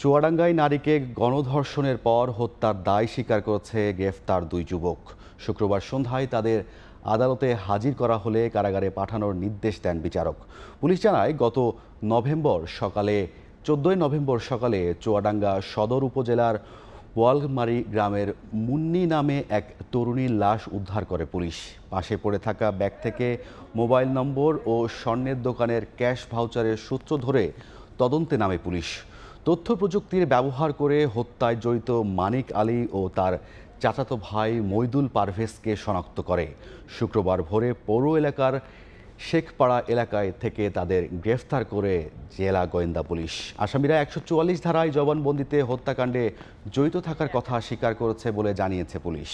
চুয়াডাঙ্গায় নারীকে গণধর্ষণের পর হত্যার দায় স্বীকার করেছে গ্রেফতার দুই যুবক। শুক্রবার সন্ধ্যায় তাদের আদালতে হাজির করা হলে কারাগারে পাঠানোর নির্দেশ দেন বিচারক। পুলিশ জানায়, গত 14 নভেম্বর সকালে চুয়াডাঙ্গা সদর উপজেলার ওয়ালমারি গ্রামের মুন্নি নামে এক তরুণীর লাশ উদ্ধার করে পুলিশ। পাশে পড়ে থাকা ব্যাগ থেকে মোবাইল নম্বর ও স্বর্ণের দোকানের ক্যাশ ভাউচারের সূত্র ধরে তদন্তে নামে পুলিশ। তথ্য প্রযুক্তির ব্যবহার করে হত্যায় জড়িত মানিক আলী ও তার চাচাতো ভাই মইদুল পারভেজকে শনাক্ত করে। শুক্রবার ভোরে পৌর এলাকার শেখপাড়া এলাকায় থেকে তাদের গ্রেফতার করে জেলা গোয়েন্দা পুলিশ। আসামিরা 144 ধারায় জবানবন্দিতে হত্যাকাণ্ডে জড়িত থাকার কথা স্বীকার করেছে বলে জানিয়েছে পুলিশ।